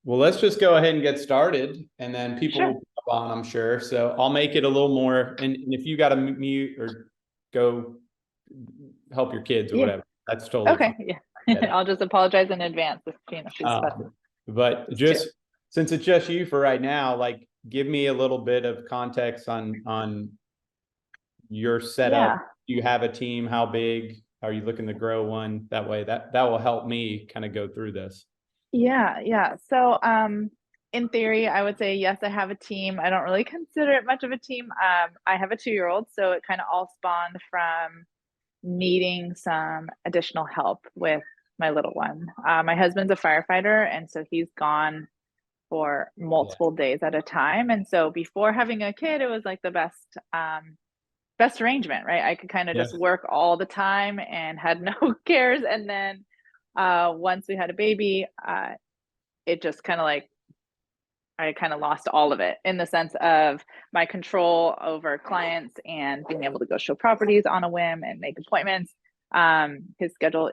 Well, let's just go ahead and get started, and then people Sure. will jump on, I'm sure. So I'll make it a little more, and if you got to mute or go help your kids or Yeah. whatever, that's totally fine. Okay. Yeah. I'll just apologize in advance if she's fussing. But It's two. just since it's just you for right now, like give me a little bit of context on your setup. Yeah. Do you have a team? How big? Are you looking to grow one? That way, that will help me kind of go through this. Yeah. Yeah. So, in theory, I would say yes, I have a team. I don't really consider it much of a team. I have a 2-year-old, so it kind of all spawned from needing some additional help with my little one. My husband's a firefighter, and so he's gone for Yeah. multiple days at a time. And so before having a kid, it was like the best arrangement, right? I could kind of Yeah. just work all the time and had no cares. And then once we had a baby, it just kind of like I kind of lost all of it in the sense of my control over clients and being able to go show properties on a whim and make appointments. His schedule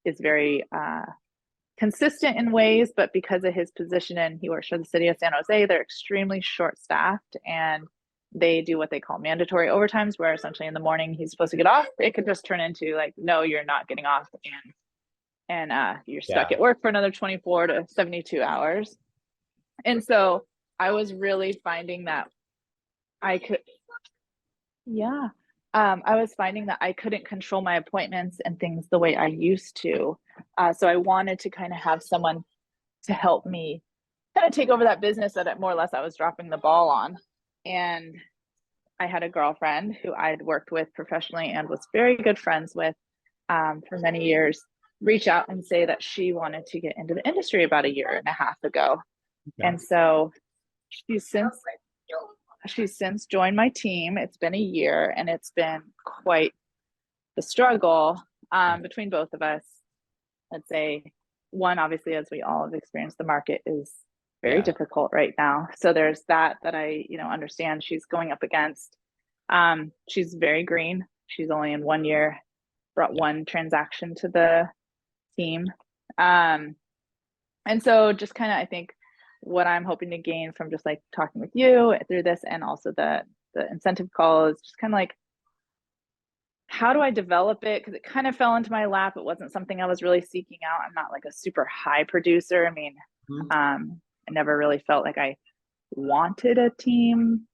is very consistent in ways, but because of his position and he works for the city of San Jose, they're extremely short staffed and they do what they call mandatory overtimes, where essentially in the morning he's supposed to get off. It could just turn into like, no, you're not getting off, and you're stuck Yeah. at work for another 24 to 72 hours. And so I was really finding that I could, yeah, I was finding that I couldn't control my appointments and things the way I used to. So I wanted to kind of have someone to help me kind of take over that business that more or less I was dropping the ball on. And I had a girlfriend who I'd worked with professionally and was very good friends with for many years reach out and say that she wanted to get into the industry about a year and a half ago. Yeah. And so she's since she's since joined my team. It's been a year and it's been quite the struggle between both of us. I'd say one, obviously, as we all have experienced, the market is very Yeah. difficult right now. So there's that I, understand she's going up against. She's very green. She's only in 1 year, brought one transaction to the team. And so just kind of, I think what I'm hoping to gain from just like talking with you through this and also the incentive call is just kind of like, how do I develop it? Because it kind of fell into my lap. It wasn't something I was really seeking out. I'm not like a super high producer. I mean, Mhm. I never really felt like I wanted a team,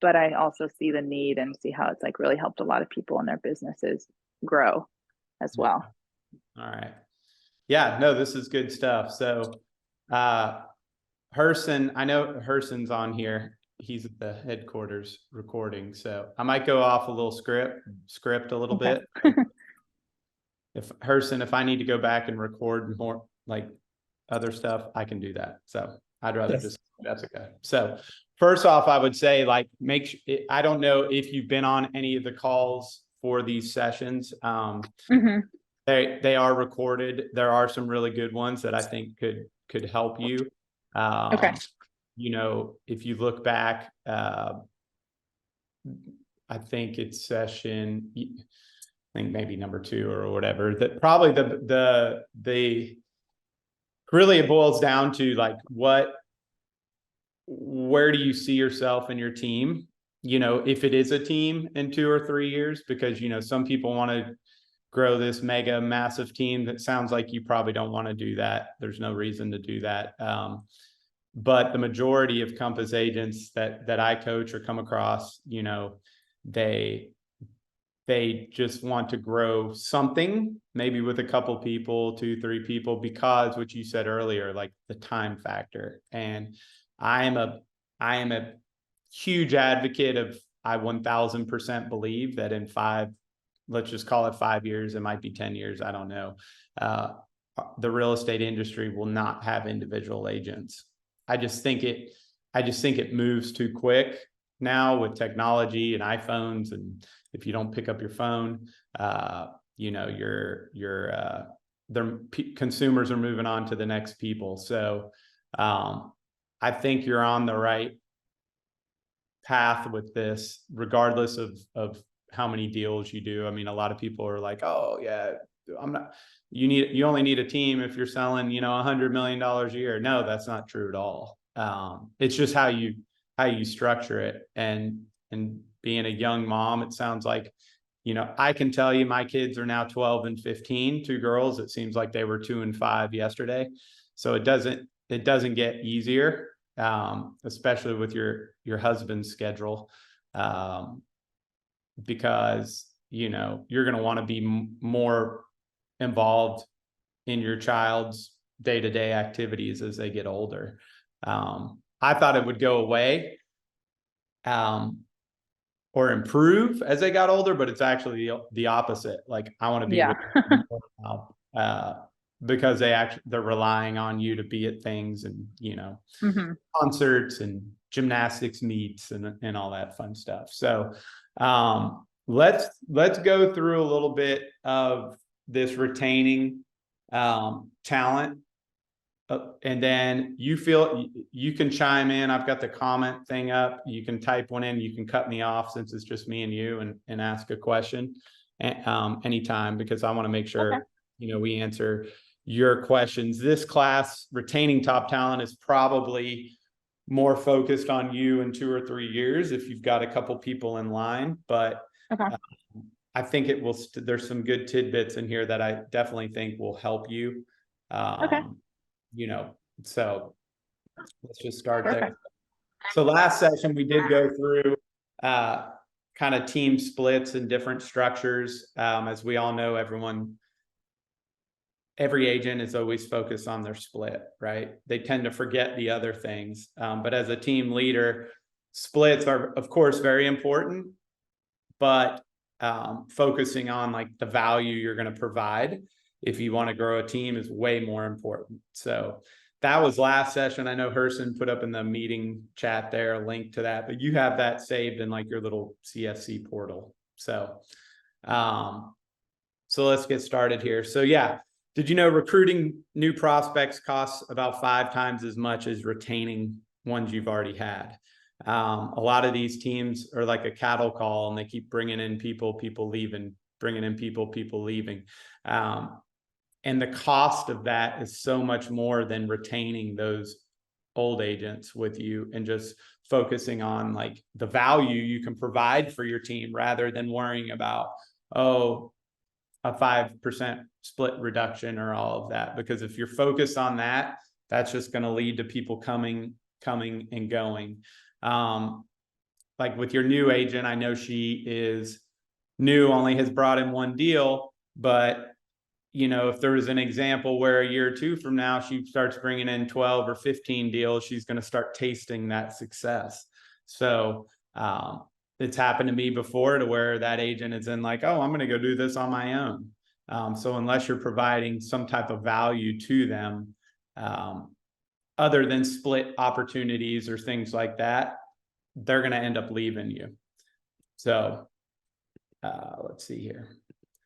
but I also see the need and see how it's like really helped a lot of people in their businesses grow as well. All right. Yeah, no, this is good stuff. So, Herson, I know Herson's on here. He's at the headquarters recording. So I might go off a little script a little Okay. bit. If Herson, if I need to go back and record more like other stuff, I can do that. So I'd rather just, that's okay. So first off, I would say like, I don't know if you've been on any of the calls for these sessions. Mm-hmm. They are recorded. There are some really good ones that I think could help you. Okay. If you look back, I think it's session, I think maybe number 2 or whatever, that probably the really it boils down to like where do you see yourself and your team? If it is a team in 2 or 3 years, because some people want to grow this mega massive team. That sounds like you probably don't want to do that. There's no reason to do that. But the majority of Compass agents that I coach or come across, they just want to grow something, maybe with a couple people, 2, 3 people, because what you said earlier, like the time factor. And I am a huge advocate of, I 1000% believe that in let's just call it 5 years, it might be 10 years, I don't know. The real estate industry will not have individual agents. I just think it moves too quick now with technology and iPhones, and if you don't pick up your phone, consumers are moving on to the next people. So I think you're on the right path with this, regardless of how many deals you do. I mean, a lot of people are like, oh yeah, you only need a team if you're selling, $100 million a year. No, that's not true at all. It's just how you structure it. And being a young mom, it sounds like, I can tell you my kids are now 12 and 15, two girls. It seems like they were 2 and 5 yesterday. So it doesn't get easier, especially with your husband's schedule, because, you're going to want to be more involved in your child's day-to-day activities as they get older. I thought it would go away, or improve as they got older, but it's actually the opposite. Like, I want to be with them more now, because they're relying on you to be at things, and Mm-hmm. concerts and gymnastics meets and all that fun stuff. So let's go through a little bit of this retaining talent, and then you can chime in. I've got the comment thing up. You can type one in. You can cut me off since it's just me and you, and ask a question anytime, because I want to make sure we answer your questions. This class, retaining top talent, is probably more focused on you in 2 or 3 years if you've got a couple people in line, but I think it will. There's some good tidbits in here that I definitely think will help you. So let's just start there. So last session we did go through kind of team splits and different structures. As we all know, every agent is always focused on their split, right? They tend to forget the other things. But as a team leader, splits are, of course, very important, but focusing on like the value you're going to provide if you want to grow a team is way more important. So that was last session. I know Herson put up in the meeting chat there a link to that, but you have that saved in like your little CFC portal. So let's get started here. So yeah, did you know recruiting new prospects costs about 5 times as much as retaining ones you've already had? A lot of these teams are like a cattle call, and they keep bringing in people leaving, bringing in people leaving. And the cost of that is so much more than retaining those old agents with you and just focusing on like the value you can provide for your team, rather than worrying about, a 5% split reduction or all of that. Because if you're focused on that, that's just going to lead to people coming and going. Like with your new agent, I know she is new, only has brought in 1 deal, but if there was an example where a year or 2 from now, she starts bringing in 12 or 15 deals, she's going to start tasting that success. So it's happened to me before, to where that agent is in like, oh, I'm going to go do this on my own. So unless you're providing some type of value to them, other than split opportunities or things like that, they're going to end up leaving you. So let's see here.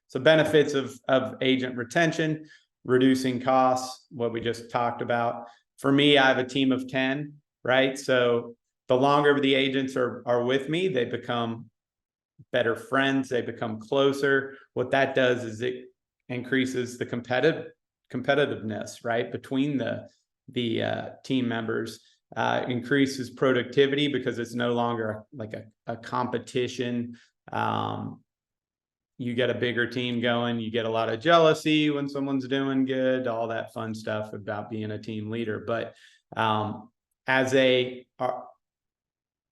So benefits of agent retention: reducing costs, what we just talked about. For me, I have a team of 10, right? So the longer the agents are with me, they become better friends, they become closer. What that does is it increases the competitiveness, right, between the team members. Increases productivity because it's no longer like a competition. You get a bigger team going, you get a lot of jealousy when someone's doing good, all that fun stuff about being a team leader. But as they are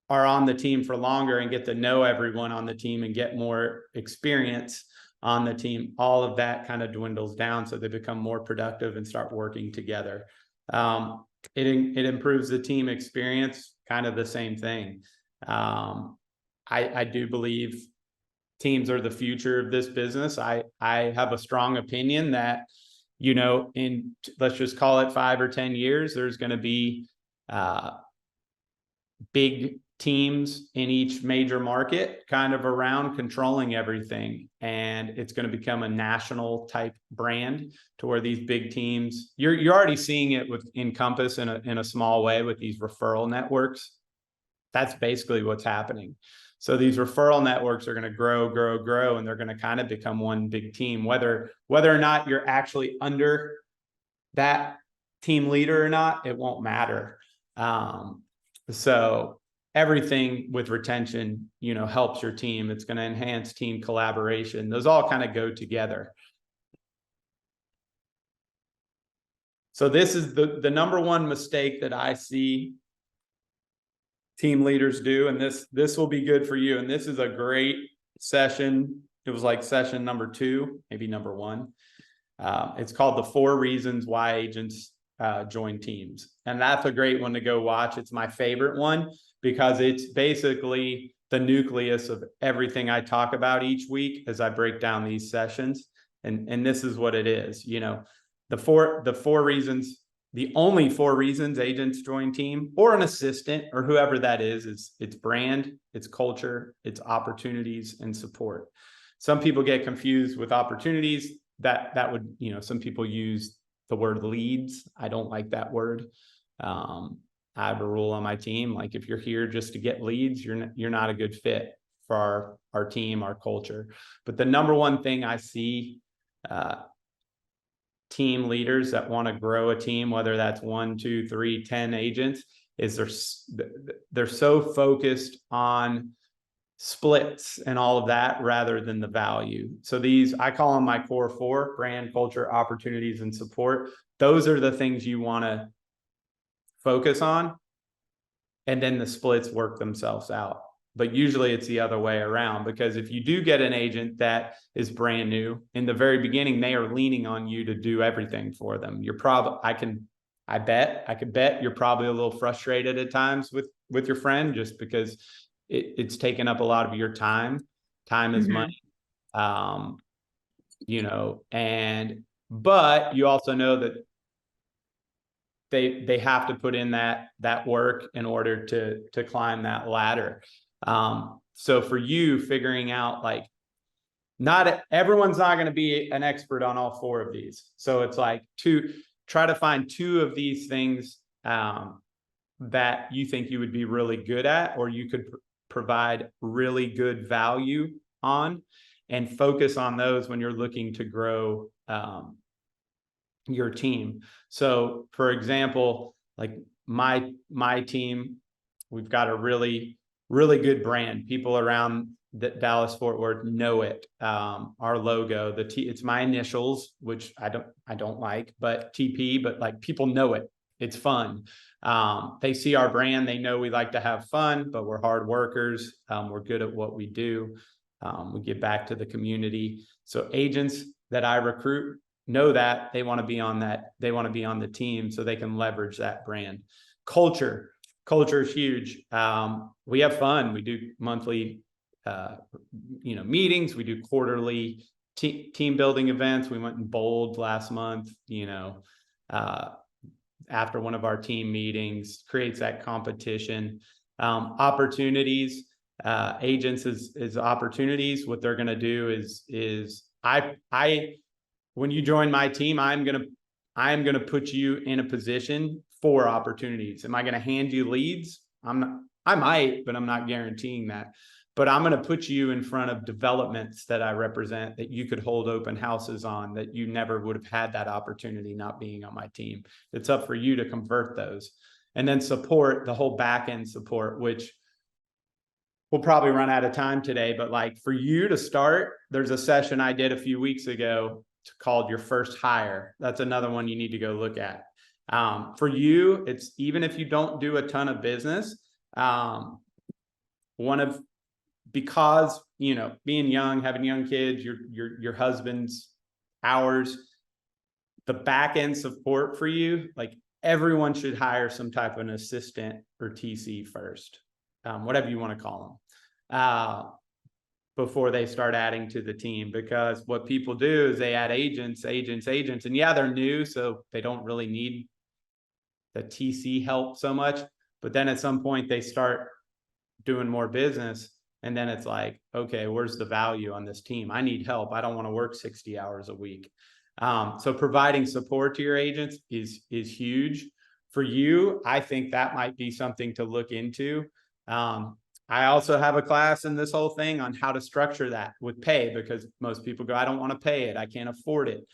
on the team for longer and get to know everyone on the team and get more experience on the team, all of that kind of dwindles down, so they become more productive and start working together. It improves the team experience, kind of the same thing. I do believe teams are the future of this business. I have a strong opinion that, in, let's just call it 5 or 10 years, there's going to be big teams in each major market kind of around controlling everything. And it's going to become a national type brand, to where these big teams, you're already seeing it with Encompass in a small way with these referral networks. That's basically what's happening. So these referral networks are going to grow, and they're going to kind of become one big team, whether or not you're actually under that team leader or not, it won't matter. So everything with retention, helps your team. It's going to enhance team collaboration. Those all kind of go together. So this is the number one mistake that I see team leaders do, and this will be good for you. And this is a great session. It was like session number 2, maybe number 1. It's called the 4 reasons why agents join teams. And that's a great one to go watch. It's my favorite one because it's basically the nucleus of everything I talk about each week as I break down these sessions. And this is what it is. The four reasons, the only 4 reasons agents join team or an assistant or whoever that is it's brand, it's culture, it's opportunities, and support. Some people get confused with opportunities. That would, some people use the word leads. I don't like that word. I have a rule on my team. Like, if you're here just to get leads, you're not a good fit for our team, our culture. But the number one thing I see team leaders that want to grow a team, whether that's 1, 2, 3, 10 agents, is they're so focused on splits and all of that rather than the value. So these, I call them my core 4: brand, culture, opportunities, and support. Those are the things you want to focus on. And then the splits work themselves out. But usually it's the other way around, because if you do get an agent that is brand new, in the very beginning, they are leaning on you to do everything for them. You're probably, I could bet you're probably a little frustrated at times with your friend, just because it's taken up a lot of your time. Time is money. But you also know that they have to put in that work in order to climb that ladder. So for you, figuring out, like, everyone's not going to be an expert on all 4 of these. So it's like try to find 2 of these things that you think you would be really good at, or you could provide really good value on, and focus on those when you're looking to grow your team. So for example, like my team, we've got a really, really good brand. People around Dallas Fort Worth know it. Our logo, it's my initials, which I don't like, but TP, but like, people know it. It's fun. They see our brand, they know we like to have fun, but we're hard workers. We're good at what we do. We give back to the community. So agents that I recruit know that they want to be on the team, so they can leverage that brand. Culture is huge. We have fun. We do monthly meetings. We do quarterly team building events. We went and bowled last month, after one of our team meetings. Creates that competition. Opportunities, agents is opportunities. What they're going to do is when you join my team, I'm going to put you in a position for opportunities. Am I going to hand you leads? I might, but I'm not guaranteeing that. But I'm going to put you in front of developments that I represent, that you could hold open houses on, that you never would have had that opportunity not being on my team. It's up for you to convert those. And then support, the whole back end support, which we'll probably run out of time today. But like, for you to start, there's a session I did a few weeks ago called Your First Hire. That's another one you need to go look at. For you, it's, even if you don't do a ton of business, because being young, having young kids, your husband's hours, the back end support for you, like, everyone should hire some type of an assistant or TC first, whatever you want to call them, before they start adding to the team. Because what people do is they add agents, and yeah, they're new, so they don't really need the TC help so much. But then at some point they start doing more business, and then it's like, okay, where's the value on this team? I need help. I don't want to work 60 hours a week. So providing support to your agents is huge. For you, I think that might be something to look into. I also have a class in this whole thing on how to structure that with pay, because most people go, I don't want to pay it, I can't afford it.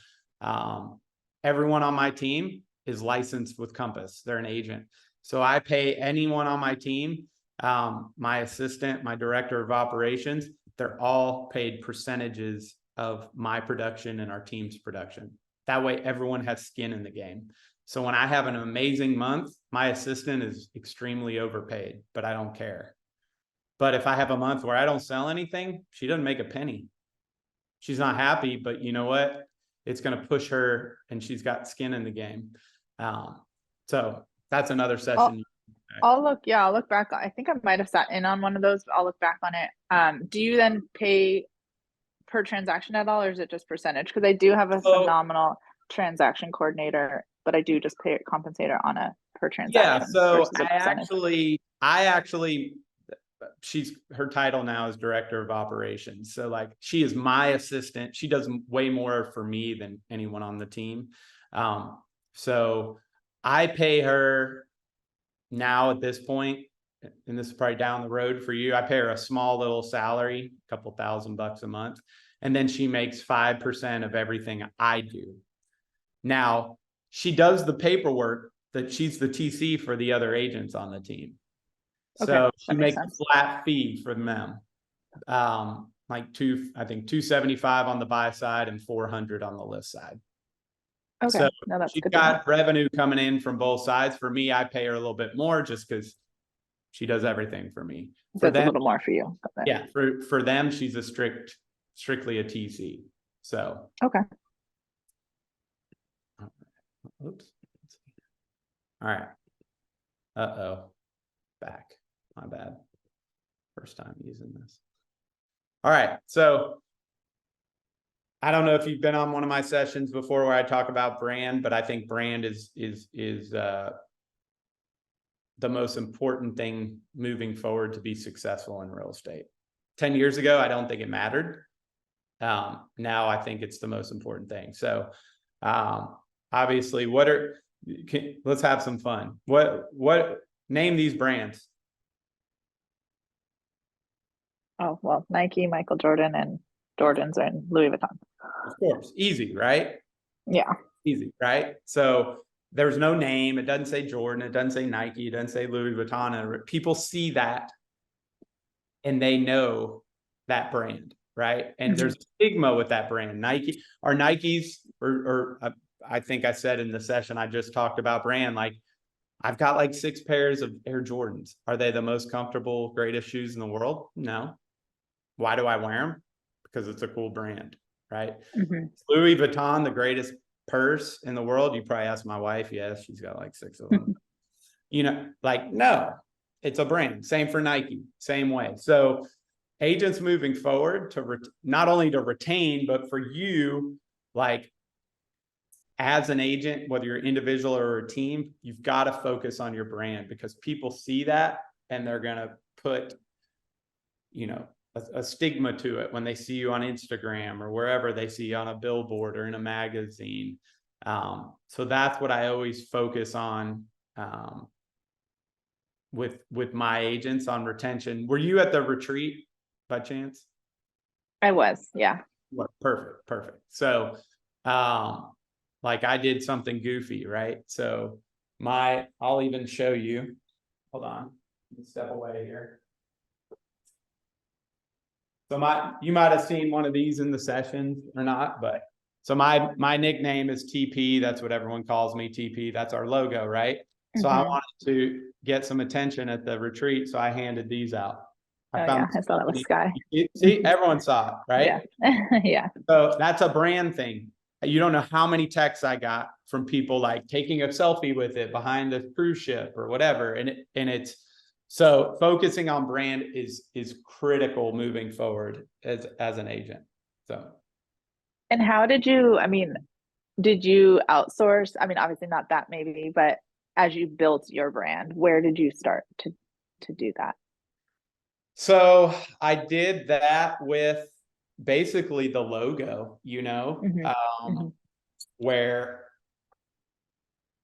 Everyone on my team is licensed with Compass. They're an agent. So I pay anyone on my team, my assistant, my director of operations, they're all paid percentages of my production and our team's production. That way everyone has skin in the game. So when I have an amazing month, my assistant is extremely overpaid, but I don't care. But if I have a month where I don't sell anything, she doesn't make a penny. She's not happy, but you know what? It's going to push her, and she's got skin in the game. So that's another session. I'll look back. I think I might have sat in on one of those, but I'll look back on it. Do you then pay per transaction at all, or is it just percentage? Because I do have a phenomenal transaction coordinator, but I do just pay a compensator on a per transaction. Yeah, so I actually, her title now is director of operations. So like, she is my assistant. She does way more for me than anyone on the team. So I pay her now at this point, and this is probably down the road for you, I pay her a small little salary, a couple $1,000 a month. And then she makes 5% of everything I do. Now she does the paperwork, that she's the TC for the other agents on the team. So she makes a flat fee for them. Like I think 275 on the buy side and 400 on the list side. Okay. So no, that's she's good got revenue coming in from both sides. For me, I pay her a little bit more just because she does everything for me. For them, a little more for you. Yeah, for them, she's strictly a TC. So okay. Oops. All right. Uh-oh. Back. My bad. First time using this. All right. So I don't know if you've been on one of my sessions before where I talk about brand, but I think brand is the most important thing moving forward to be successful in real estate. 10 years ago, I don't think it mattered. Now I think it's the most important thing. So obviously, let's have some fun. What name these brands? Oh, well, Nike, Michael Jordan, and Jordans, and Louis Vuitton. Of course. Easy, right? Yeah. Easy, right? So there's no name. It doesn't say Jordan. It doesn't say Nike. It doesn't say Louis Vuitton. People see that and they know that brand, right? And there's a stigma with that brand. Nike or Nikes, or I think I said in the session I just talked about brand, like I've got like 6 pairs of Air Jordans. Are they the most comfortable, greatest shoes in the world? No. Why do I wear them? Because it's a cool brand, right? Louis Vuitton, the greatest purse in the world. You probably ask my wife. Yes, she's got like 6 of them. Like, no, it's a brand. Same for Nike, same way. So agents moving forward to not only to retain, but for you, like as an agent, whether you're individual or a team, you've got to focus on your brand, because people see that and they're going to put, a stigma to it when they see you on Instagram or wherever they see you on a billboard or in a magazine. So that's what I always focus on with my agents, on retention. Were you at the retreat by chance? I was, yeah. Perfect. So like I did something goofy, right? So I'll even show you. Hold on, step away here. So you might have seen one of these in the sessions or not, but so my nickname is TP. That's what everyone calls me, TP. That's our logo, right? So I wanted to get some attention at the retreat, so I handed these out. I saw that with Sky. See, everyone saw it, right? Yeah. Yeah. So that's a brand thing. You don't know how many texts I got from people like taking a selfie with it behind the cruise ship or whatever, and it's so focusing on brand is critical moving forward as an agent. So, and how did you? Did you outsource? Obviously not that maybe, but as you built your brand, where did you start to do that? So I did that with basically the logo, where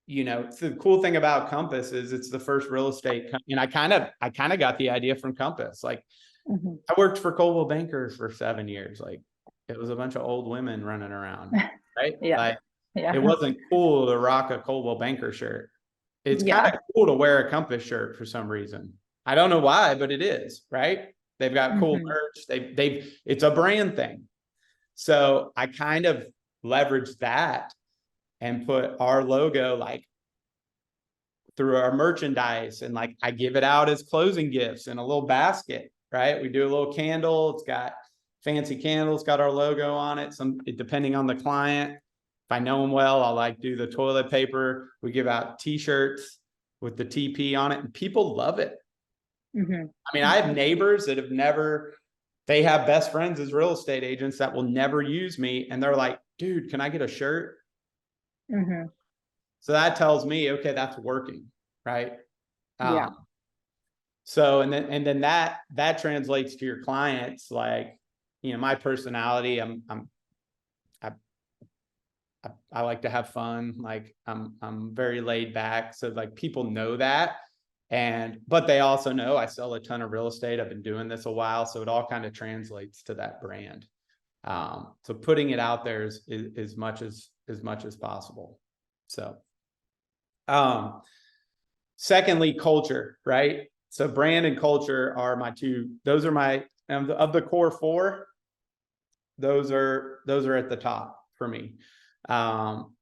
you know, it's the cool thing about Compass is it's the first real estate and I kind of got the idea from Compass. Like Mhm. I worked for Coldwell Banker for 7 years. Like it was a bunch of old women running around, right? Yeah. Like it Yeah. wasn't cool to rock a Coldwell Banker shirt. It's kind Yeah. of cool to wear a Compass shirt for some reason. I don't know why, but it is, right? They've got cool Mhm. merch. It's a brand thing. So I kind of leveraged that and put our logo like through our merchandise, and like I give it out as closing gifts in a little basket, right? We do a little candle. It's got fancy candles, got our logo on it. Depending on the client, if I know them well, I'll like do the toilet paper. We give out t-shirts with the TP on it, and people love it. Mhm. I mean, I have neighbors that they have best friends as real estate agents that will never use me. And they're like, dude, can I get a shirt? Mhm. So that tells me, okay, that's working, right? Yeah. So, and then that translates to your clients. Like, you know, my personality, I like to have fun. Like I'm very laid back. So like people know that. But they also know I sell a ton of real estate. I've been doing this a while. So it all kind of translates to that brand. So putting it out there is as much as possible. So, secondly, culture, right? So brand and culture are my two. Those are my of the core four. Those are at the top for me. Um,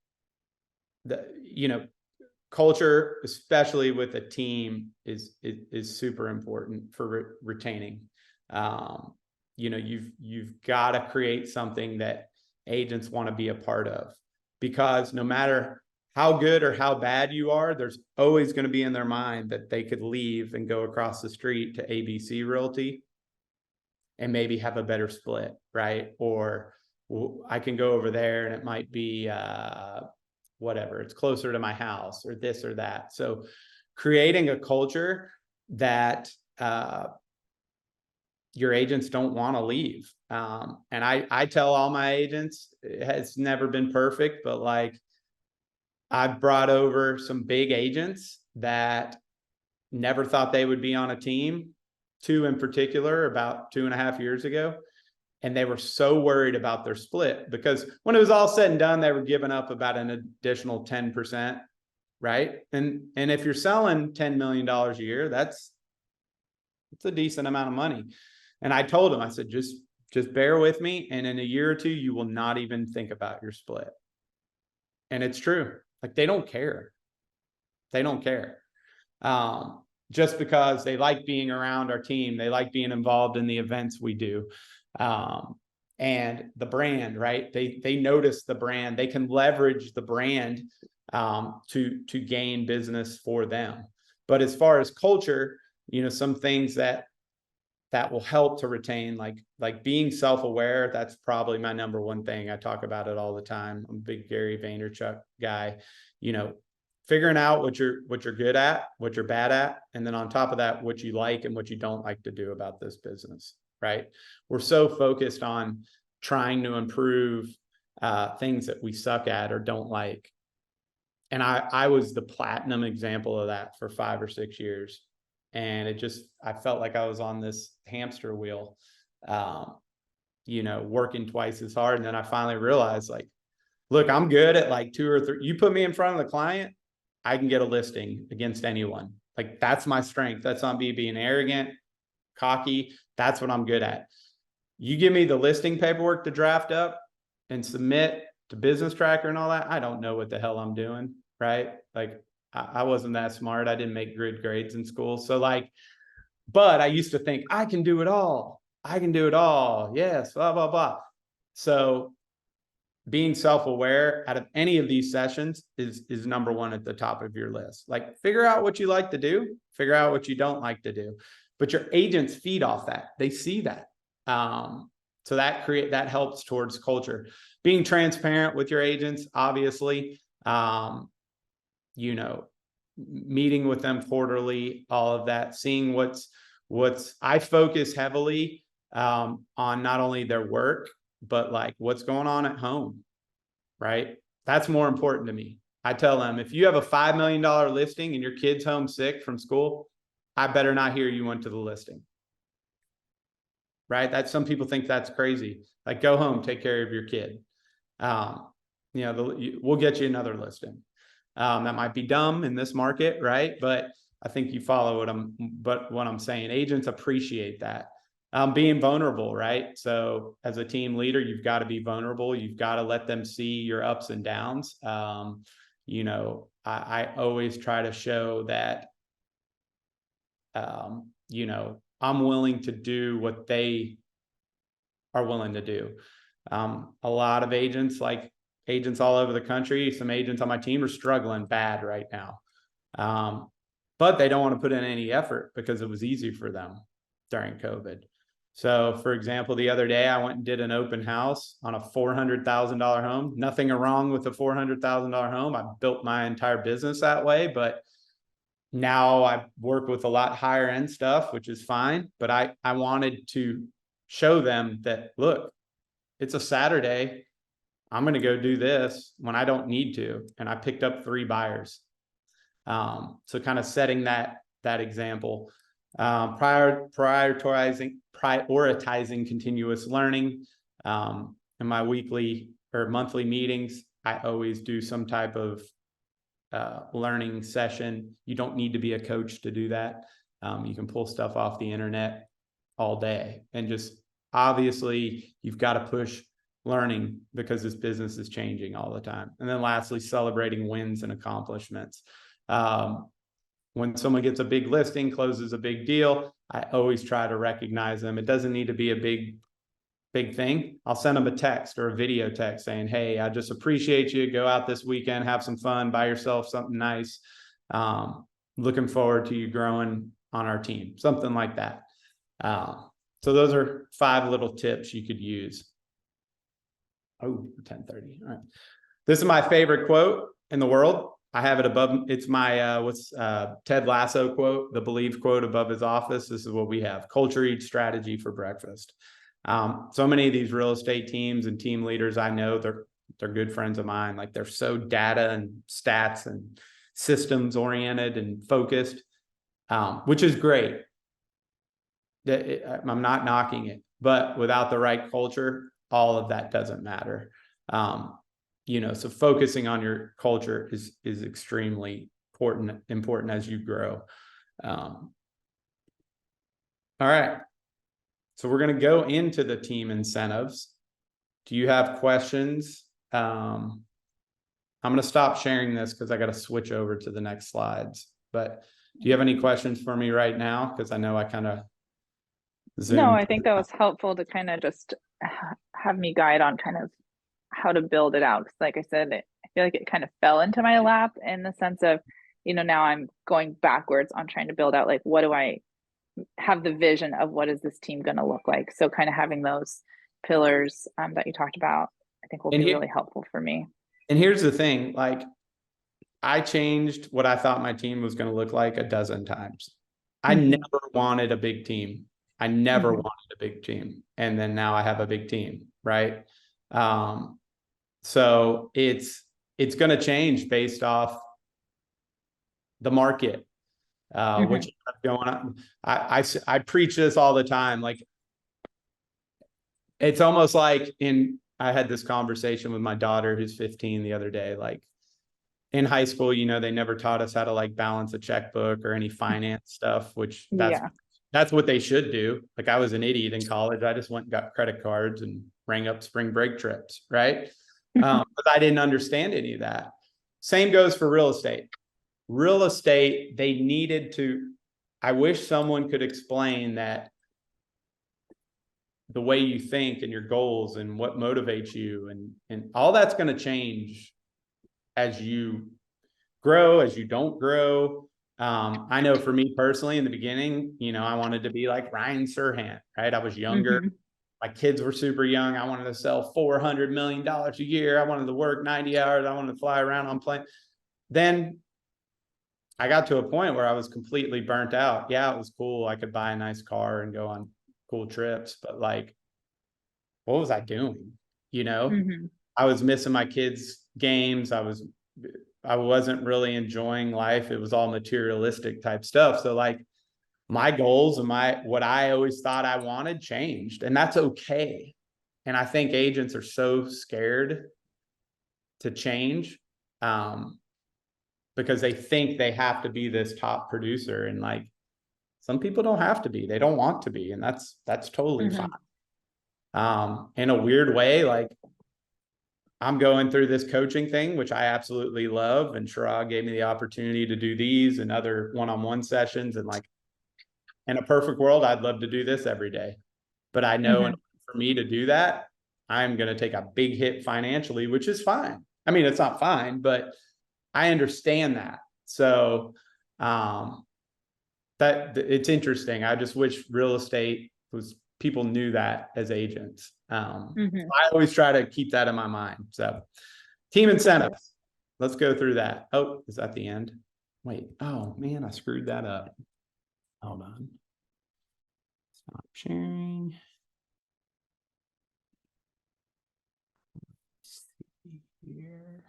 you know, culture, especially with a team, is super important for retaining. You know, you've got to create something that agents want to be a part of, because no matter how good or how bad you are, there's always going to be in their mind that they could leave and go across the street to ABC Realty and maybe have a better split, right? Or I can go over there and it might be whatever, it's closer to my house or this or that. So creating a culture that your agents don't want to leave. And I tell all my agents, it has never been perfect, but like I've brought over some big agents that never thought they would be on a team, two in particular, about 2.5 years ago. And they were so worried about their split because when it was all said and done, they were giving up about an additional 10%, right? And if you're selling $10 million a year, it's a decent amount of money. And I told them, I said, just bear with me. And in a year or two, you will not even think about your split. And it's true. Like they don't care. They don't care. Just because they like being around our team, they like being involved in the events we do. And the brand, right? They notice the brand. They can leverage the brand to gain business for them. But as far as culture, you know, some things that will help to retain, like being self-aware. That's probably my number one thing. I talk about it all the time. I'm a big Gary Vaynerchuk guy. You know, figuring out what you're good at, what you're bad at, and then on top of that, what you like and what you don't like to do about this business, right? We're so focused on trying to improve things that we suck at or don't like. And I was the platinum example of that for 5 or 6 years. And I felt like I was on this hamster wheel, you know, working twice as hard. And then I finally realized, like, look, I'm good at like 2 or 3. You put me in front of the client, I can get a listing against anyone. Like that's my strength. That's not me being arrogant, cocky. That's what I'm good at. You give me the listing paperwork to draft up and submit to Business Tracker and all that, I don't know what the hell I'm doing, right? Like I wasn't that smart. I didn't make good grades in school. So like, but I used to think I can do it all. I can do it all. Yes, blah, blah, blah. So being self-aware out of any of these sessions is number one at the top of your list. Like figure out what you like to do, figure out what you don't like to do, but your agents feed off that. They see that. So that helps towards culture. Being transparent with your agents, obviously, you know, meeting with them quarterly, all of that, seeing I focus heavily on not only their work, but like what's going on at home, right? That's more important to me. I tell them, if you have a $5 million listing and your kid's home sick from school, I better not hear you went to the listing. Right? Some people think that's crazy. Like, go home, take care of your kid. We'll get you another listing. That might be dumb in this market, right? But I think you follow what I'm saying. Agents appreciate that. Being vulnerable, right? So as a team leader, you've got to be vulnerable. You've got to let them see your ups and downs. I always try to show that, I'm willing to do what they are willing to do. A lot of agents, like agents all over the country, some agents on my team are struggling bad right now. But they don't want to put in any effort because it was easy for them during COVID. So, for example, the other day I went and did an open house on a $400,000 home. Nothing wrong with a $400,000 home. I built my entire business that way, but now I work with a lot higher end stuff, which is fine. But I wanted to show them that, look, it's a Saturday. I'm going to go do this when I don't need to. And I picked up 3 buyers. So kind of setting that example, prioritizing continuous learning. In my weekly or monthly meetings, I always do some type of learning session. You don't need to be a coach to do that. You can pull stuff off the internet all day, and just obviously you've got to push learning because this business is changing all the time. And then lastly, celebrating wins and accomplishments. When someone gets a big listing, closes a big deal, I always try to recognize them. It doesn't need to be a big thing. I'll send them a text or a video text saying, hey, I just appreciate you. Go out this weekend, have some fun, buy yourself something nice. Looking forward to you growing on our team, something like that. So those are 5 little tips you could use. Oh, 10:30. All right. This is my favorite quote in the world. I have it above. It's my Ted Lasso quote, the Believe quote above his office. This is what we have: culture eats strategy for breakfast. So many of these real estate teams and team leaders, I know they're good friends of mine. Like, they're so data and stats and systems oriented and focused, which is great. I'm not knocking it, but without the right culture, all of that doesn't matter. So focusing on your culture is extremely important as you grow. All right. So we're going to go into the team incentives. Do you have questions? I'm going to stop sharing this because I got to switch over to the next slides. But do you have any questions for me right now? Because I know I kind of zoomed. No, I think that was helpful to kind of just have me guide on kind of how to build it out. 'Cause like I said, I feel like it kind of fell into my lap in the sense of, now I'm going backwards on trying to build out, like, what do I have the vision of, what is this team going to look like? So kind of having those pillars that you talked about, I think will be really helpful for me. And here's the thing, like, I changed what I thought my team was going to look like a dozen times. I never wanted a big team. I never wanted a big team. And then now I have a big team, right? So it's going to change based off the market, which is going on. I preach this all the time. Like, it's almost like I had this conversation with my daughter who's 15 the other day. Like, in high school, they never taught us how to like balance a checkbook or any finance stuff, which that's what they should do. Like, I was an idiot in college. I just went and got credit cards and rang up spring break trips, right? But I didn't understand any of that. Same goes for real estate. Real estate, they needed to, I wish someone could explain that the way you think and your goals and what motivates you and all that's going to change as you grow, as you don't grow. I know for me personally, in the beginning, I wanted to be like Ryan Serhant, right? I was younger. My kids were super young. I wanted to sell $400 million a year. I wanted to work 90 hours. I wanted to fly around on planes. Then I got to a point where I was completely burnt out. Yeah, it was cool. I could buy a nice car and go on cool trips, but like, what was I doing? I was missing my kids' games. I was I wasn't really enjoying life. It was all materialistic type stuff. So like my goals and what I always thought I wanted changed, and that's okay. And I think agents are so scared to change, because they think they have to be this top producer, and like some people don't have to be, they don't want to be, and that's totally fine. In a weird way, like I'm going through this coaching thing, which I absolutely love, and Chirag gave me the opportunity to do these and other one-on-one sessions, and like in a perfect world, I'd love to do this every day, but I know in order for me to do that, I'm going to take a big hit financially, which is fine. I mean, it's not fine, but I understand that. So that it's interesting. I just wish real estate was, people knew that as agents. I always try to keep that in my mind. So team incentives, let's go through that. Oh, is that the end? Wait, oh man, I screwed that up. Hold on. Stop sharing. Let's see here.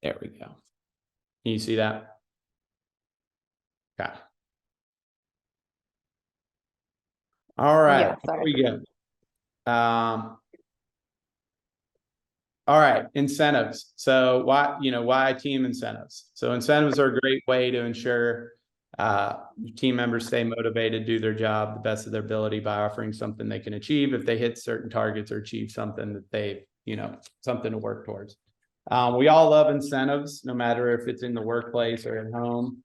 There we go. Can you see that? Okay. All right. Yeah, Here we go. All right, incentives. So why team incentives? So incentives are a great way to ensure team members stay motivated, do their job the best of their ability by offering something they can achieve if they hit certain targets or achieve something that they, something to work towards. We all love incentives, no matter if it's in the workplace or at home.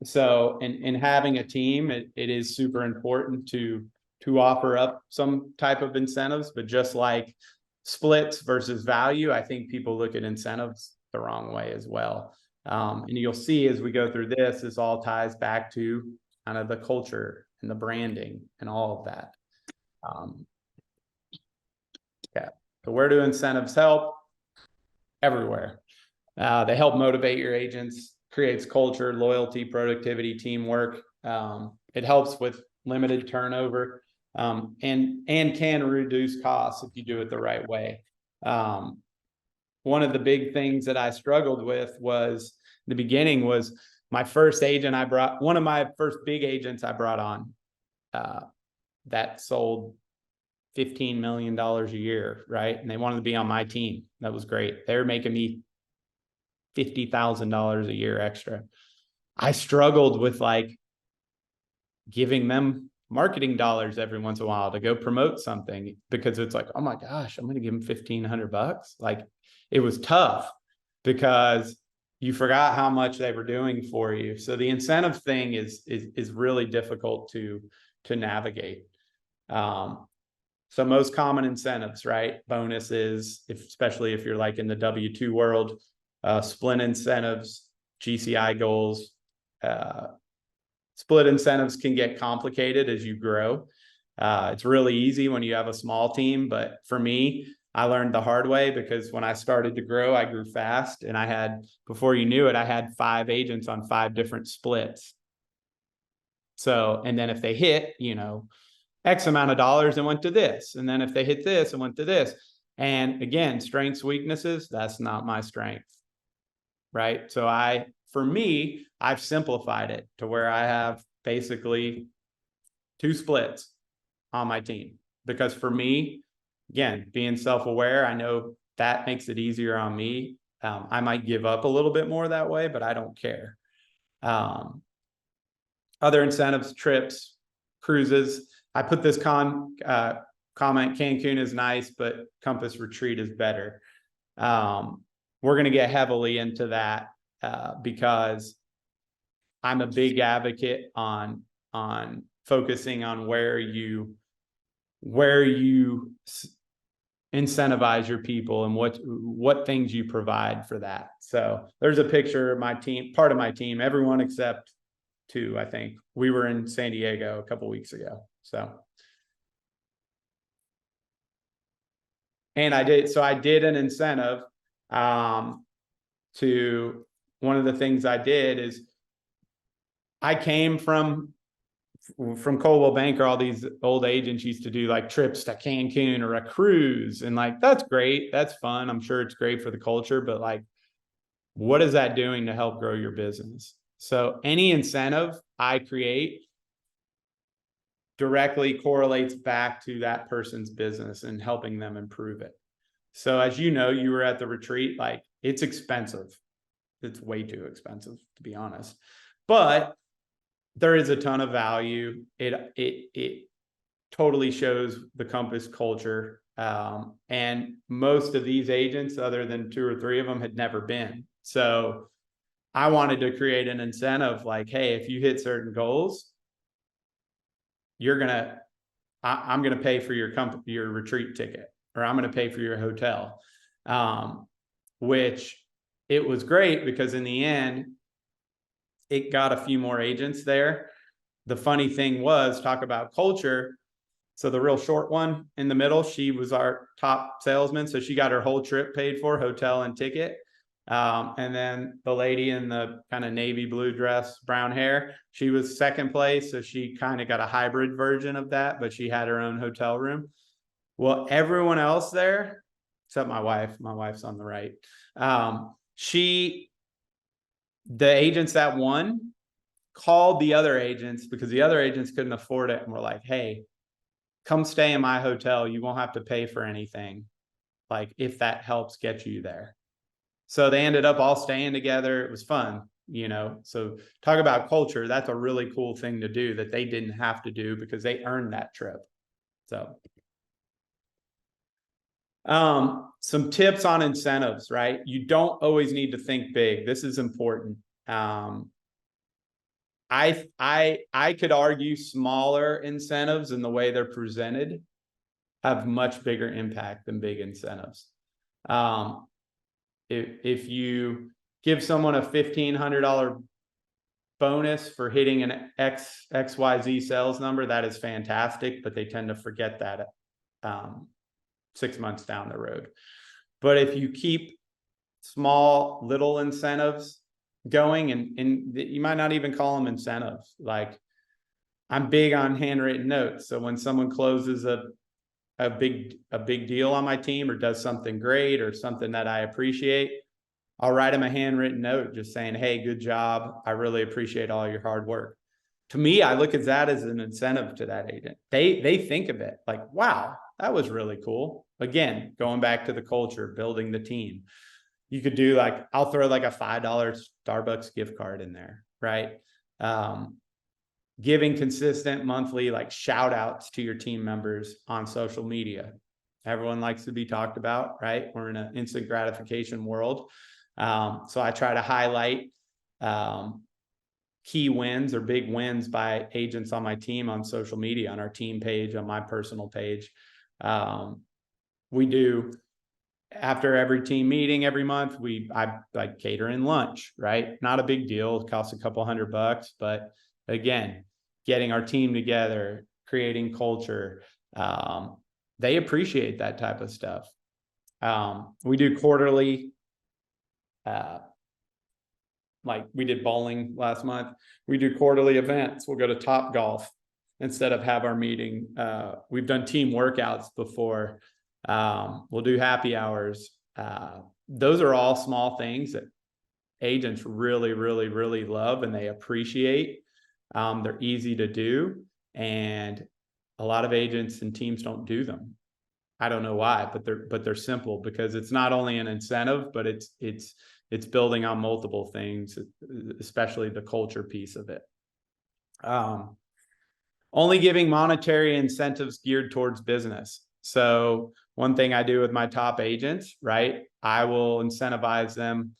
So in having a team, it is super important to offer up some type of incentives, but just like splits versus value, I think people look at incentives the wrong way as well. And you'll see as we go through this all ties back to kind of the culture and the branding and all of that. Yeah. So where do incentives help? Everywhere. They help motivate your agents, creates culture, loyalty, productivity, teamwork. It helps with limited turnover, and can reduce costs if you do it the right way. One of the big things that I struggled with was in the beginning was my first agent one of my first big agents I brought on, that sold $15 million a year, right? And they wanted to be on my team. That was great. They were making me $50,000 a year extra. I struggled with like giving them marketing dollars every once in a while to go promote something, because it's like, oh my gosh, I'm going to give them $1,500. Like it was tough because you forgot how much they were doing for you. So the incentive thing is really difficult to navigate. So most common incentives, right? Bonuses, especially if you're like in the W-2 world, split incentives, GCI goals. Split incentives can get complicated as you grow. It's really easy when you have a small team, but for me, I learned the hard way, because when I started to grow, I grew fast, and before you knew it, I had 5 agents on 5 different splits. So, and then if they hit, X amount of dollars and went to this, and then if they hit this and went to this, and again, strengths, weaknesses, that's not my strength. Right. So for me, I've simplified it to where I have basically 2 splits on my team, because for me, again, being self-aware, I know that makes it easier on me. I might give up a little bit more that way, but I don't care. Other incentives, trips, cruises. I put this comment, Cancun is nice, but Compass Retreat is better. We're going to get heavily into that because I'm a big advocate on focusing on where you incentivize your people and what things you provide for that. So there's a picture of my team, part of my team, everyone except two, I think. We were in San Diego a couple weeks ago. So, and I did an incentive to, one of the things I did is I came from Coldwell Banker. All these old agents used to do like trips to Cancun or a cruise, and like, that's great, that's fun, I'm sure it's great for the culture, but like, what is that doing to help grow your business? So any incentive I create directly correlates back to that person's business and helping them improve it. So as you know, you were at the retreat, like, it's expensive. It's way too expensive, to be honest, but there is a ton of value. It totally shows the Compass culture. And most of these agents, other than 2 or 3 of them, had never been. So I wanted to create an incentive like, hey, if you hit certain goals, I'm going to pay for your retreat ticket, or I'm going to pay for your hotel. Which it was great because in the end, it got a few more agents there. The funny thing was, talk about culture. So the real short one in the middle, she was our top salesman. So she got her whole trip paid for, hotel and ticket. And then the lady in the kind of navy blue dress, brown hair, she was second place. So she kind of got a hybrid version of that, but she had her own hotel room. Well, everyone else there, except my wife's on the right. The agents that won called the other agents because the other agents couldn't afford it and were like, hey, come stay in my hotel. You won't have to pay for anything, like, if that helps get you there. So they ended up all staying together. It was fun, so talk about culture. That's a really cool thing to do that they didn't have to do because they earned that trip. So some tips on incentives, right? You don't always need to think big. This is important. I could argue smaller incentives and the way they're presented have much bigger impact than big incentives. If you give someone a $1,500 bonus for hitting an XYZ sales number, that is fantastic, but they tend to forget that 6 months down the road. But if you keep small little incentives going, and you might not even call them incentives, like, I'm big on handwritten notes. So when someone closes a big deal on my team or does something great or something that I appreciate, I'll write them a handwritten note just saying, hey, good job, I really appreciate all your hard work. To me, I look at that as an incentive to that agent. They think of it like, wow, that was really cool. Again, going back to the culture, building the team. You could do like, I'll throw like a $5 Starbucks gift card in there, right? Giving consistent monthly like shout outs to your team members on social media. Everyone likes to be talked about, right? We're in an instant gratification world. So I try to highlight key wins or big wins by agents on my team on social media, on our team page, on my personal page. We do, after every team meeting every month, I like cater in lunch, right? Not a big deal. It costs a couple $100, but again, getting our team together, creating culture. They appreciate that type of stuff. We do quarterly, like we did bowling last month. We do quarterly events. We'll go to Top Golf instead of have our meeting. We've done team workouts before. We'll do happy hours. Those are all small things that agents really, really, really love and they appreciate. They're easy to do, and a lot of agents and teams don't do them. I don't know why, but they're simple because it's not only an incentive, but it's building on multiple things, especially the culture piece of it. Only giving monetary incentives geared towards business. So one thing I do with my top agents, right? I will incentivize them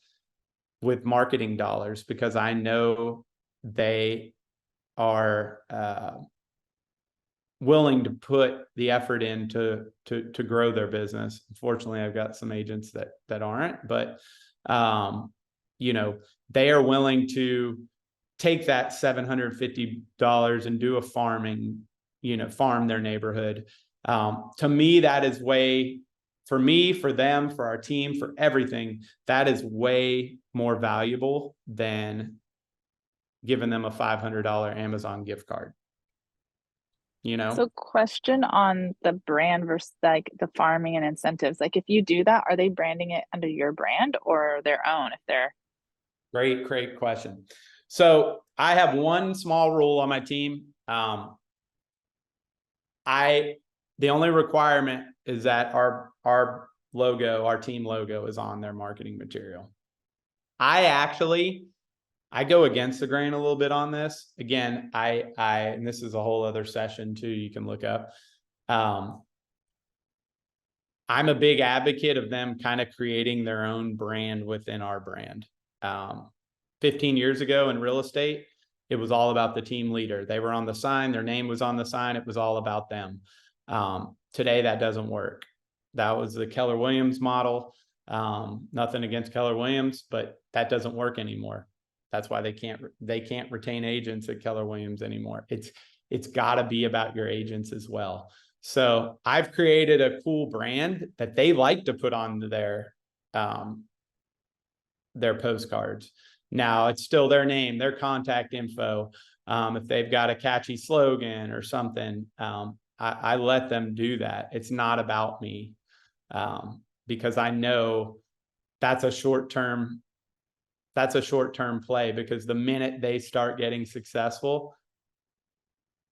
with marketing dollars because I know they are willing to put the effort in to grow their business. Unfortunately, I've got some agents that aren't, but you know, they are willing to take that $750 and do a farming, you know, farm their neighborhood. To me, that is way, for me, for them, for our team, for everything, that is way more valuable than giving them a $500 Amazon gift card. You know? So question on the brand versus like the farming and incentives. Like if you do that, are they branding it under your brand or their own if they're Great question. So I have one small rule on my team. The only requirement is that our logo, our team logo, is on their marketing material. I go against the grain a little bit on this. Again, and this is a whole other session too, you can look up. I'm a big advocate of them kind of creating their own brand within our brand. 15 years ago in real estate, it was all about the team leader. They were on the sign, their name was on the sign, it was all about them. Today, that doesn't work. That was the Keller Williams model. Nothing against Keller Williams, but that doesn't work anymore. That's why they can't retain agents at Keller Williams anymore. It's got to be about your agents as well. So I've created a cool brand that they like to put on their postcards. Now it's still their name, their contact info. If they've got a catchy slogan or something, I let them do that. It's not about me, because I know that's a short-term play, because the minute they start getting successful,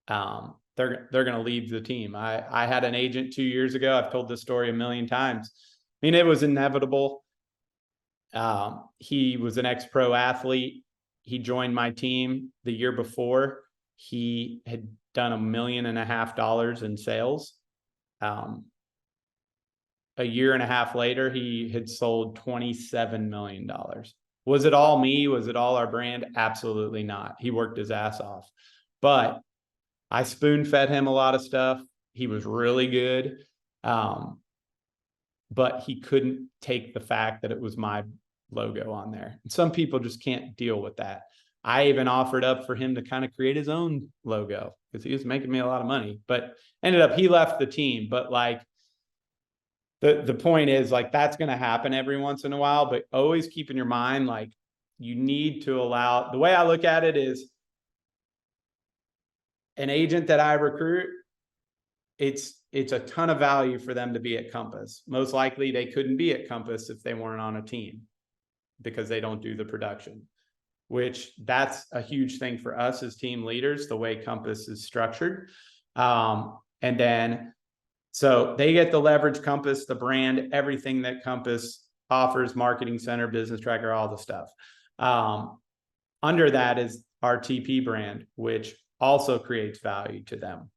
they're going to leave the team. I had an agent 2 years ago. I've told this story a million times. I mean, it was inevitable. He was an ex-pro athlete. He joined my team the year before. He had done $1.5 million in sales. A year and a half later, he had sold $27 million. Was it all me? Was it all our brand? Absolutely not. He worked his ass off. But I spoon-fed him a lot of stuff. He was really good. But he couldn't take the fact that it was my logo on there. And some people just can't deal with that. I even offered up for him to kind of create his own logo because he was making me a lot of money, but ended up, he left the team. But like, the point is, like, that's going to happen every once in a while, but always keep in your mind, like, you need to allow, the way I look at it is, an agent that I recruit, it's a ton of value for them to be at Compass. Most likely they couldn't be at Compass if they weren't on a team, because they don't do the production, which that's a huge thing for us as team leaders, the way Compass is structured. And then, so they get the leverage Compass, the brand, everything that Compass offers, Marketing Center, Business Tracker, all the stuff. Under that is our TP brand, which also creates value to them.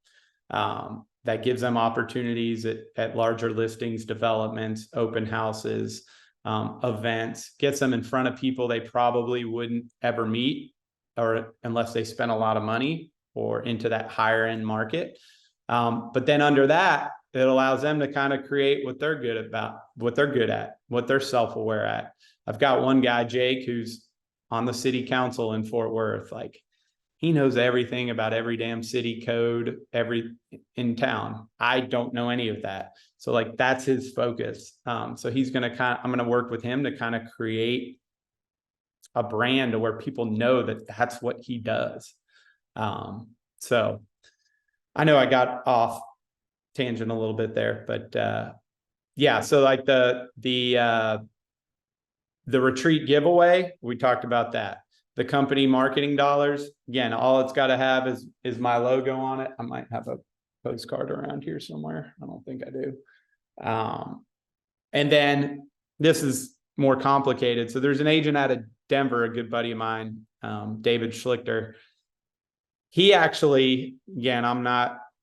That gives them opportunities at larger listings, developments, open houses, events, gets them in front of people they probably wouldn't ever meet, or unless they spent a lot of money, or into that higher end market. But then under that, it allows them to kind of create what they're good about, what they're good at, what they're self-aware at. I've got one guy, Jake, who's on the city council in Fort Worth. Like, he knows everything about every damn city code, in town. I don't know any of that. So like, that's his focus. So he's going to I'm going to work with him to kind of create a brand to where people know that that's what he does. So I know I got off tangent a little bit there, but yeah, so like the retreat giveaway, we talked about that. The company marketing dollars, again, all it's got to have is my logo on it. I might have a postcard around here somewhere. I don't think I do. And then this is more complicated. So there's an agent out of Denver, a good buddy of mine, David Schlichter. He actually, again,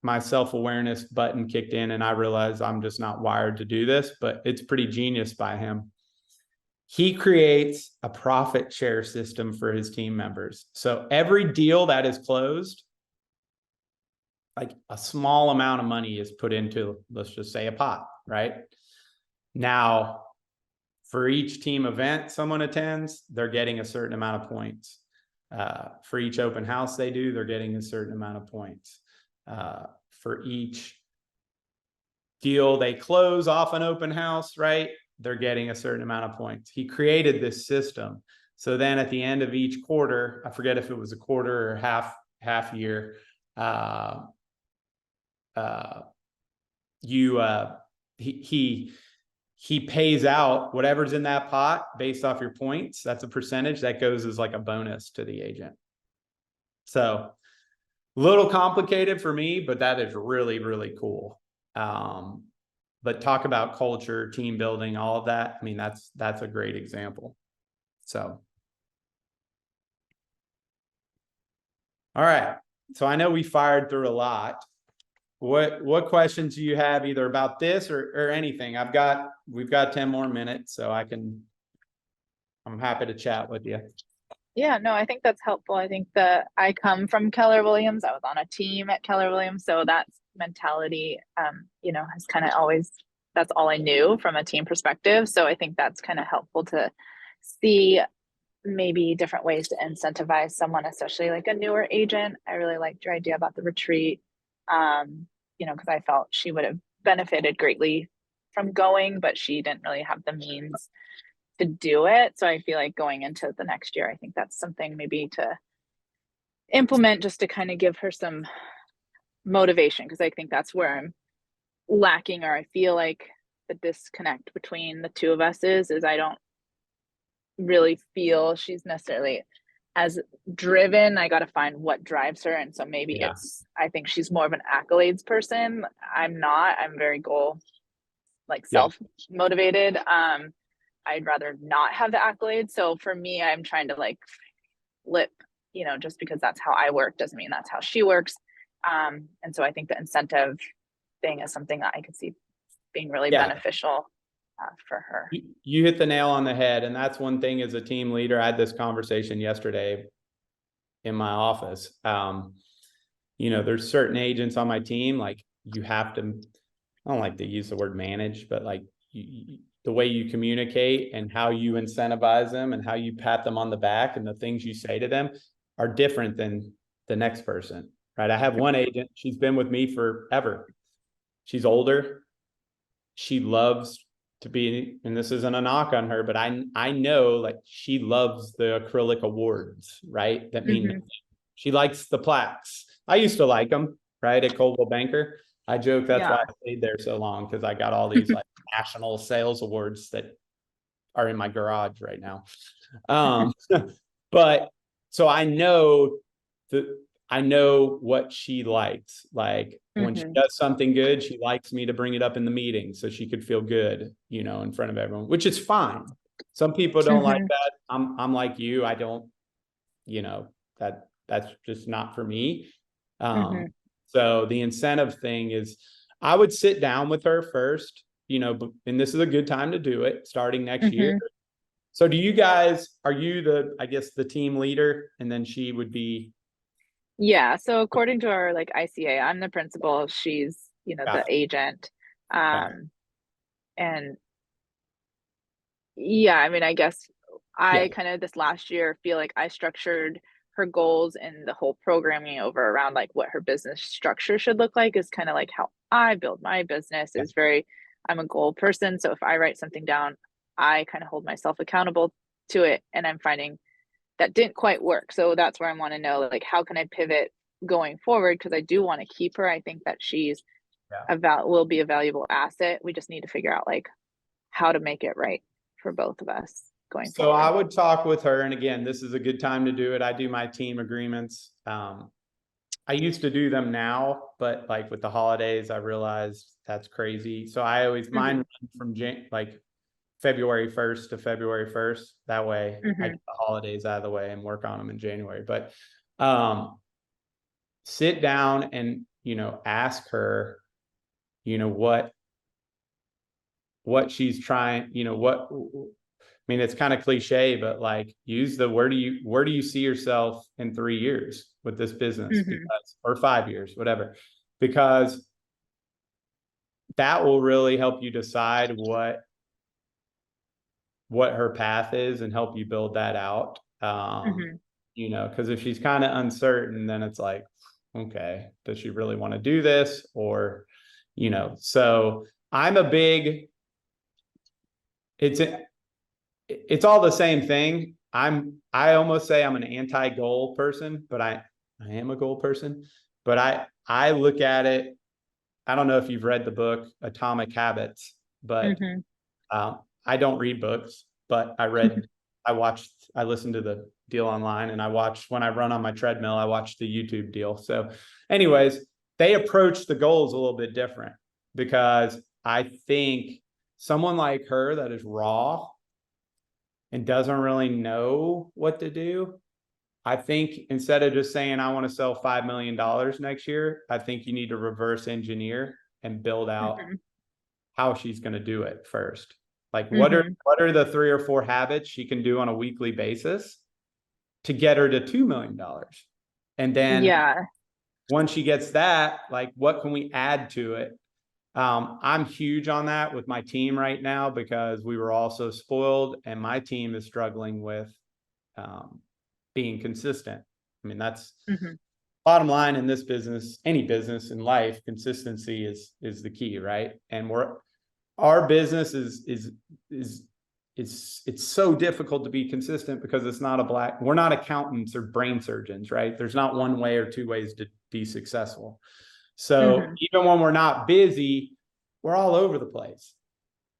my self-awareness button kicked in and I realized I'm just not wired to do this, but it's pretty genius by him. He creates a profit share system for his team members. So every deal that is closed, like a small amount of money is put into, let's just say, a pot, right? Now, for each team event someone attends, they're getting a certain amount of points. For each open house they do, they're getting a certain amount of points. For each deal they close off an open house, right, they're getting a certain amount of points. He created this system. So then at the end of each quarter, I forget if it was a quarter or half year, he pays out whatever's in that pot based off your points. That's a percentage that goes as like a bonus to the agent. So a little complicated for me, but that is really, really cool. But talk about culture, team building, all of that. I mean, that's a great example. So, all right. So I know we fired through a lot. What questions do you have either about this or anything? We've got 10 more minutes, so I'm happy to chat with you. Yeah, no, I think that's helpful. I think that I come from Keller Williams. I was on a team at Keller Williams, so that mentality, has kind of always, that's all I knew from a team perspective. So I think that's kind of helpful to see maybe different ways to incentivize someone, especially like a newer agent. I really liked your idea about the retreat, because I felt she would have benefited greatly from going, but she didn't really have the means to do it. So I feel like going into the next year, I think that's something maybe to implement just to kind of give her some motivation, because I think that's where I'm lacking, or I feel like the disconnect between the two of us is I don't really feel she's necessarily as driven. I got to find what drives her. And so maybe I think she's more of an accolades person. I'm not. I'm very goal, like self motivated. I'd rather not have the accolades. So for me, I'm trying to like flip, just because that's how I work doesn't mean that's how she works. And so I think the incentive thing is something that I could see being really beneficial for her. You hit the nail on the head. And that's one thing as a team leader. I had this conversation yesterday in my office. There's certain agents on my team, like you have to, I don't like to use the word manage, but like the way you communicate and how you incentivize them and how you pat them on the back and the things you say to them are different than the next person, right? I have one agent, she's been with me forever. She's older. She loves to be, and this isn't a knock on her, but I know like she loves the acrylic awards, right? That mean she likes the plaques. I used to like them, right? At Coldwell Banker. I joke that's why I stayed there so long, because I got all these like national sales awards that are in my garage right now. But so I know what she likes. Like when she does something good, she likes me to bring it up in the meeting so she could feel good, in front of everyone, which is fine. Some people don't like that. I'm like you. I don't, that's just not for me. So the incentive thing is I would sit down with her first, and this is a good time to do it starting next year. So are you the team leader, and then she would be? Yeah. So according to our like ICA, I'm the principal. She's, the agent. And yeah, I mean, I guess I kind of this last year feel like I structured her goals and the whole programming over around like what her business structure should look like, is kind of like how I build my business is I'm a goal person. So if I write something down, I kind of hold myself accountable to it. And I'm finding that didn't quite work. So that's where I want to know, like, how can I pivot going forward? Because I do want to keep her. I think that she's will be a valuable asset. We just need to figure out like how to make it right for both of us going forward. So I would talk with her. And again, this is a good time to do it. I do my team agreements. I used to do them now, but like with the holidays, I realized that's crazy. So I always mine from like February 1st to February 1st. That way I get the holidays out of the way and work on them in January. But sit down and, ask her, what she's trying, I mean, it's kind of cliche, but like use the, where do you see yourself in 3 years with this business? Because, or 5 years, whatever. because that will really help you decide what her path is and help you build that out. You know, because if she's kind of uncertain, then it's like, okay, does she really want to do this? Or, you know, so I'm a big, it's all the same thing. I almost say I'm an anti-goal person, but I am a goal person. But I look at it. I don't know if you've read the book Atomic Habits, but I don't read books, but I listened to the deal online, and I watched when I run on my treadmill, I watched the YouTube deal. So anyways, they approach the goals a little bit different, because I think someone like her that is raw and doesn't really know what to do, I think instead of just saying, I want to sell $5 million next year, I think you need to reverse engineer and build out how she's going to do it first. Like what are the 3 or 4 habits she can do on a weekly basis to get her to $2 million? And then once she gets that, like what can we add to it? I'm huge on that with my team right now, because we were all so spoiled, and my team is struggling with being consistent. I mean, that's bottom line in this business, any business in life, consistency is the key, right? And our business is it's so difficult to be consistent, because it's not we're not accountants or brain surgeons, right? There's not one way or 2 ways to be successful. So even when we're not busy, we're all over the place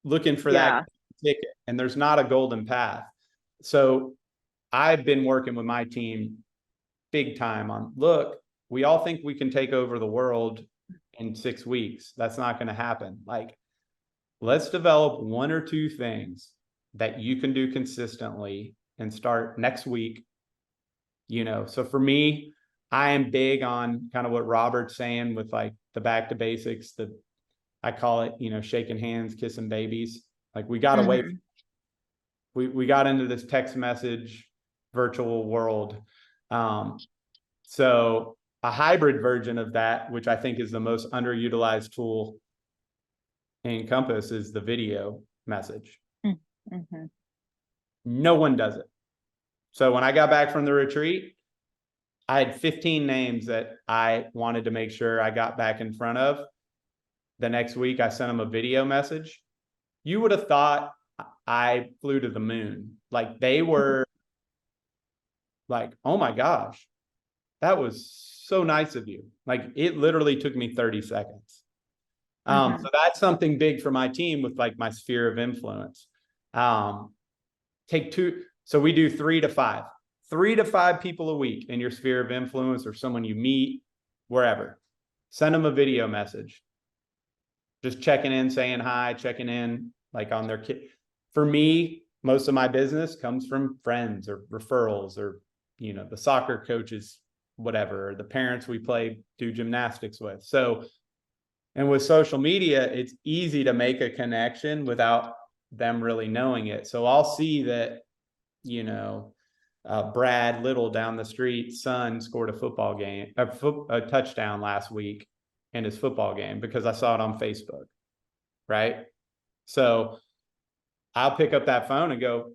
looking for that ticket, and there's not a golden path. So I've been working with my team big time on, look, we all think we can take over the world in 6 weeks. That's not going to happen. Like, let's develop 1 or 2 things that you can do consistently and start next week. You know, so for me, I am big on kind of what Robert's saying with like the back to basics, I call it, you know, shaking hands, kissing babies. Like we got away, we got into this text message virtual world. So a hybrid version of that, which I think is the most underutilized tool in Compass, is the video message. No one does it. So when I got back from the retreat, I had 15 names that I wanted to make sure I got back in front of. The next week, I sent them a video message. You would have thought I flew to the moon. Like they were like, oh my gosh, that was so nice of you. Like it literally took me 30 seconds. So that's something big for my team with like my sphere of influence. Take 2. So we do 3 to 5. 3 to 5 people a week in your sphere of influence, or someone you meet wherever. Send them a video message. Just checking in, saying hi, checking in like on their kid. For me, most of my business comes from friends or referrals, or, you know, the soccer coaches, whatever, or the parents we do gymnastics with. So, and with social media, it's easy to make a connection without them really knowing it. So I'll see that, you know, Brad Little down the street, son scored a touchdown last week in his football game, because I saw it on Facebook, right? So I'll pick up that phone and go,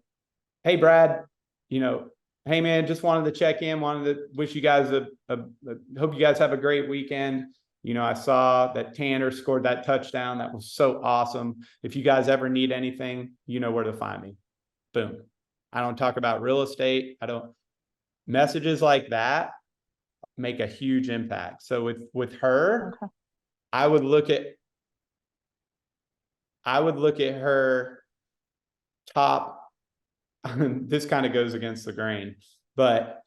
hey, Brad, you know, hey man, just wanted to check in, wanted to wish you guys hope you guys have a great weekend. You know, I saw that Tanner scored that touchdown. That was so awesome. If you guys ever need anything, you know where to find me. Boom. I don't talk about real estate. Messages like that make a huge impact. So with her, I would look at her top. This kind of goes against the grain, but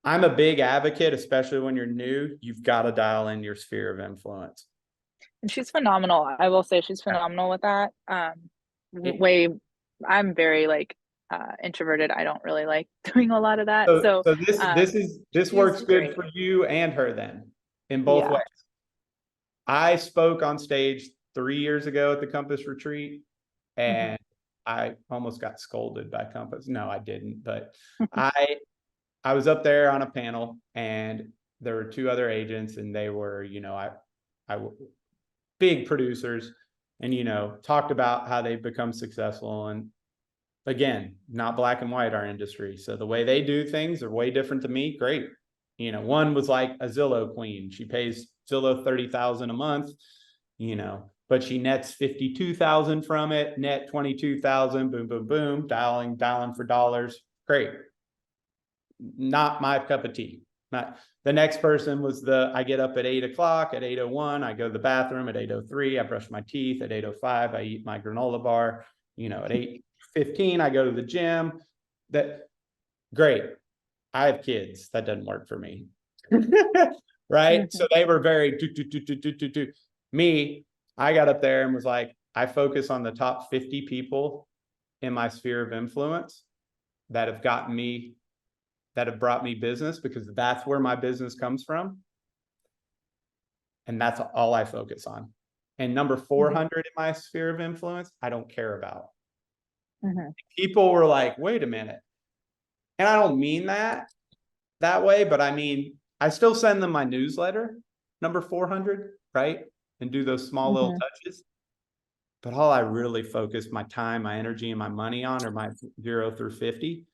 I'm a big advocate, especially when you're new, you've got to dial in your sphere of influence. And she's phenomenal. I will say she's phenomenal with that. I'm very like introverted. I don't really like doing a lot of that. So this works good for you and her then, in both ways. I spoke on stage 3 years ago at the Compass retreat, and I almost got scolded by Compass. No, I didn't, but I was up there on a panel, and there were two other agents, and they were, big producers, and, talked about how they've become successful. And again, not black and white, our industry. So the way they do things are way different than me. Great. One was like a Zillow queen. She pays Zillow $30,000 a month, but she nets 52,000 from it, net 22,000, boom, boom, boom, dialing for dollars. Great. Not my cup of tea. Not the next person was I get up at 8 o'clock, at 8:01, I go to the bathroom at 8:03, I brush my teeth at 8:05, I eat my granola bar, at 8:15, I go to the gym. Great. I have kids. That doesn't work for me. Right. Mhm. So they were very me. I got up there and was like, I focus on the top 50 people in my sphere of influence that have brought me business, because that's where my business comes from. And that's all I focus on. And number 400 in my sphere of influence, I don't care about. People were like, wait a minute. And I don't mean that way, but I mean, I still send them my newsletter, number 400, right? And do those small little touches. But all I really focus my time, my energy, and my money on are my 0 through 50,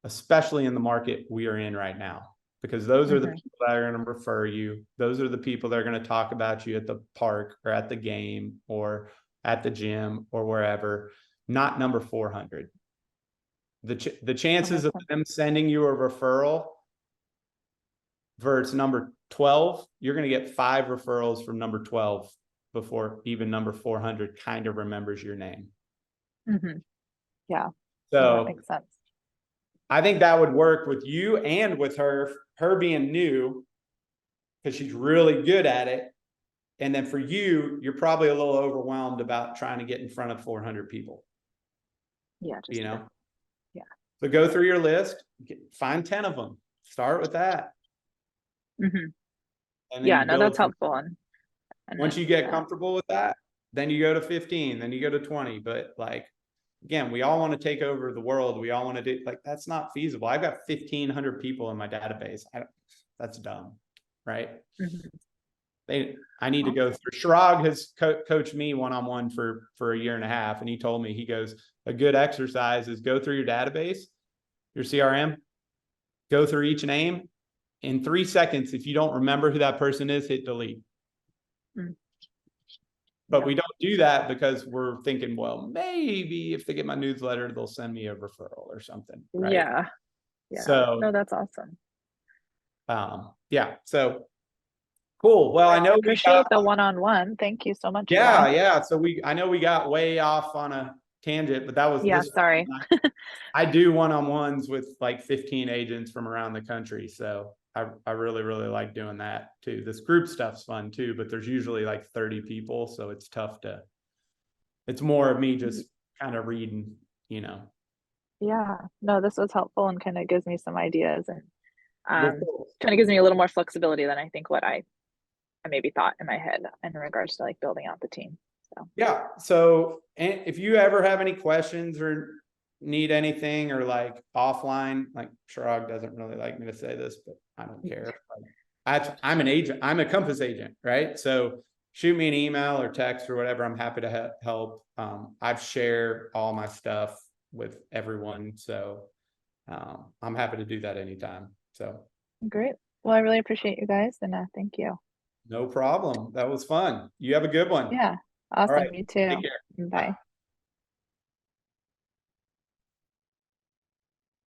especially in the market we are in right now, because those are the people that are going to refer you. Those are the people that are going to talk about you at the park or at the game or at the gym or wherever, not number 400. The chances of them sending you a referral versus number 12, you're going to get 5 referrals from number 12 before even number 400 kind of remembers your name. Yeah. So that makes sense. I think that would work with you and with her being new, because she's really good at it. And then for you, you're probably a little overwhelmed about trying to get in front of 400 people. Yeah. Yeah. So go through your list, find 10 of them, start with that. And yeah, no, that's helpful. And once you get comfortable with that, then you go to 15, then you go to 20. But like, again, we all want to take over the world. We all want to do, like, that's not feasible. I've got 1,500 people in my database. That's dumb, right? I need to go through. Chirag has coached me one-on-one for a 1.5 years. And he told me, he goes, a good exercise is go through your database, your CRM, go through each name. In 3 seconds, if you don't remember who that person is, hit delete. But we don't do that because we're thinking, well, maybe if they get my newsletter, they'll send me a referral or something. Right? Yeah. So no, that's awesome. Yeah. So cool. Well, I know I appreciate the one-on-one. Thank you so much. Yeah. So I know we got way off on a tangent, but that was sorry. I do one-on-ones with like 15 agents from around the country. So I really, really like doing that too. This group stuff's fun too, but there's usually like 30 people. So it's tough it's more of me just kind of reading, Yeah, no, this was helpful and kind of gives me some ideas, and Well, kind of gives me a little more flexibility than I think what I maybe thought in my head in regards to like building out the team. So yeah. So if you ever have any questions or need anything, or like offline, like Chirag doesn't really like me to say this, but I don't care. I'm an agent. I'm a Compass agent, right? So shoot me an email or text or whatever. I'm happy to help. I've shared all my stuff with everyone. So I'm happy to do that anytime. So great. Well, I really appreciate you guys, and thank you. No problem. That was fun. You have a good one. Yeah. Awesome. All right. You too. Take care. Bye.